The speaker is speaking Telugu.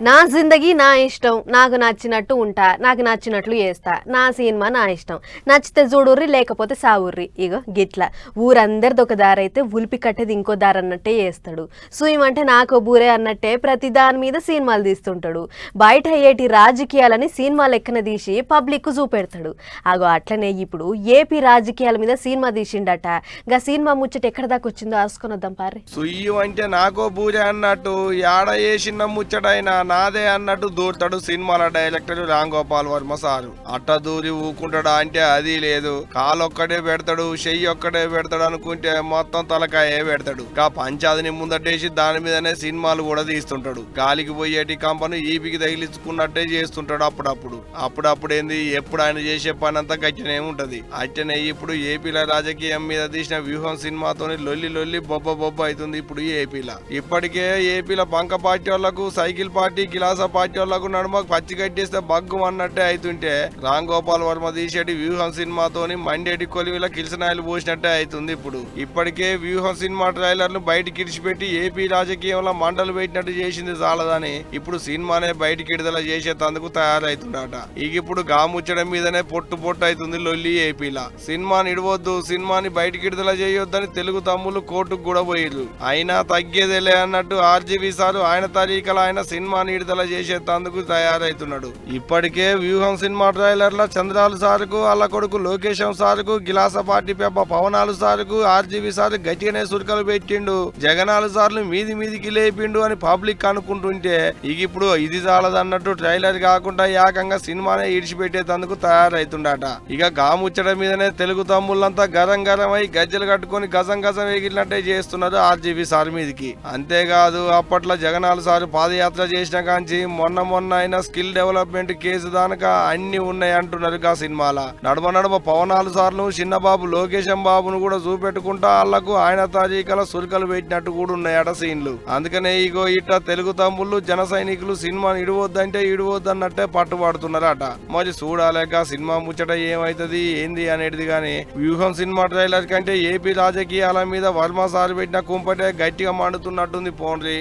నా జిందగీ నా ఇష్టం, నాకు నచ్చినట్టు ఉంటా, నాకు నచ్చినట్లు చేస్తా, నా సినిమా నా ఇష్టం, నచ్చితే చూడుర్రి లేకపోతే సావుర్రి. ఇగో గిట్లా ఊరందరిది ఒక దారి అయితే ఉలిపి కట్టేది ఇంకో దారి అన్నట్టే చేస్తాడు. సుయమంటే నాకో బూరే అన్నట్టే ప్రతి దాని మీద సినిమాలు తీస్తుంటాడు. బయట అయ్యేటి రాజకీయాలని సినిమా లెక్కన తీసి పబ్లిక్ చూపెడతాడు. అగో అట్లనే ఇప్పుడు ఏపీ రాజకీయాల మీద సినిమా తీసిండట. గా సినిమా ముచ్చట ఎక్కడ దాకా వచ్చిందో ఆసుకొని వద్దాం పారి. సుయ్యం అంటే నాకో బూరే అన్నట్టు యాడ వేసిన ముచ్చటైనా నాదే అన్నట్టు దూరుతాడు సినిమాల డైరెక్టర్ రామ్ గోపాల్ వర్మ సారు. అట్ట దూరి ఊకుంటాడా అంటే అది లేదు. కాలొక్కడే పెడతాడు, చెయ్యి ఒక్కడే పెడతాడు అనుకుంటే మొత్తం తలకాయే పెడతాడు. కా పంచాదిని ముందటేసి దాని మీదనే సినిమాలు కూడా తీస్తుంటాడు. గాలికి పోయేటి కంపను ఈపికి తగిలించుకున్నట్టే చేస్తుంటాడు అప్పుడప్పుడు ఏంది ఎప్పుడు ఆయన చేసే పని అంతా గట్టినే ఉంటది. అట్టనే ఇప్పుడు ఏపీల రాజకీయం మీద తీసిన వ్యూహం సినిమాతోని లొల్లి బొబ్బ అవుతుంది ఇప్పుడు ఏపీలో. ఇప్పటికే ఏపీలో బంక పార్టీ వాళ్లకు, సైకిల్ పార్టీ, గిలాస పార్టీ వాళ్లకు నడుమ పచ్చి కట్టేస్తే బగ్గు అన్నట్టే అవుతుంటే రామ్ గోపాల్ వర్మ తీసేటి వ్యూహం సినిమాతోని మండేటి కొలివిల కిల్సనాయలు పోసినట్టే అవుతుంది ఇప్పుడు. ఇప్పటికే వ్యూహం సినిమా ట్రైలర్ ను బయటికి ఇడిచిపెట్టి ఏపీ రాజకీయంలో మంటలు పెట్టినట్టు చేసింది చాలదని ఇప్పుడు సినిమానే బయటికి విడుదల చేసేందుకు తయారైతుండట. ఇప్పుడు గాముచ్చడం మీదనే పొట్టు అవుతుంది లొల్లి ఏపీలా. సినిమాని ఇడవద్దు, సినిమాని బయటికి విడుదల చేయొద్దని తెలుగు తమ్ముళ్ళు కోర్టుకు కూడా పోయిర్రు. అయినా తగ్గేదేలే అన్నట్టు ఆర్జీవీ సారు ఆయన తరీకల ఆయన సినిమాని విడుదల చేసేందుకు తయారైతున్నాడు. ఇప్పటికే వ్యూహం సినిమా ట్రైలర్ లో చంద్రాలు సారుకు, అల్ల కొడుకు లోకేశం సారుకు, గిలాస పార్టీ పెబ్బ పవనాలు సారుకు ఆర్జీవీ సారు గట్టిగానే సురకలు పెట్టిండు. జగనాలు సార్లు మీదికి లేపిండు అని పబ్లిక్ అనుకుంటుంటే ఇప్పుడు ఇది చాలదన్నట్టు ట్రైలర్ కాకుండా ఏకంగా సినిమానే ఇడిచిపెట్టేందుకు తయారైతుండట. ఇక గాముచ్చడం మీదనే తెలుగు తమ్ముళ్ళంతా గరం అయి గజ్జలు కట్టుకుని గజం ఎగిలినట్టే చేస్తున్నారు ఆర్జీవీ సార్ మీదికి. అంతేకాదు అప్పట్లో జగనాలు సారు పాదయాత్ర చేసిన కాంచి మొన్న అయిన స్కిల్ డెవలప్మెంట్ కేసు దానక అన్ని ఉన్నాయి అంటున్నారు గా సినిమాల. నడుమ పవనాలు సార్లు చిన్నబాబు లోకేశం బాబును కూడా చూపెట్టుకుంటా వాళ్లకు ఆయన తారీఖల సురికలు పెట్టినట్టు కూడా ఉన్నాయట సీన్లు. అందుకనే ఇగో ఇట్ట తెలుగు తమ్ముళ్ళు జన సైనికులు సినిమాని ఇడవద్దంటే ఇడవద్దన్నట్టే పట్టుబడుతున్నారట. మరి చూడాలేక సినిమా ముచ్చట ఏమైతుంది ఏంది అనేది గాని వ్యూహం సినిమా ట్రైలర్ కంటే ఏపీ రాజకీయాల మీద వర్మ సార్ పెట్టిన కుంపటే గట్టిగా మండుతున్నట్టుంది పోండ్రి.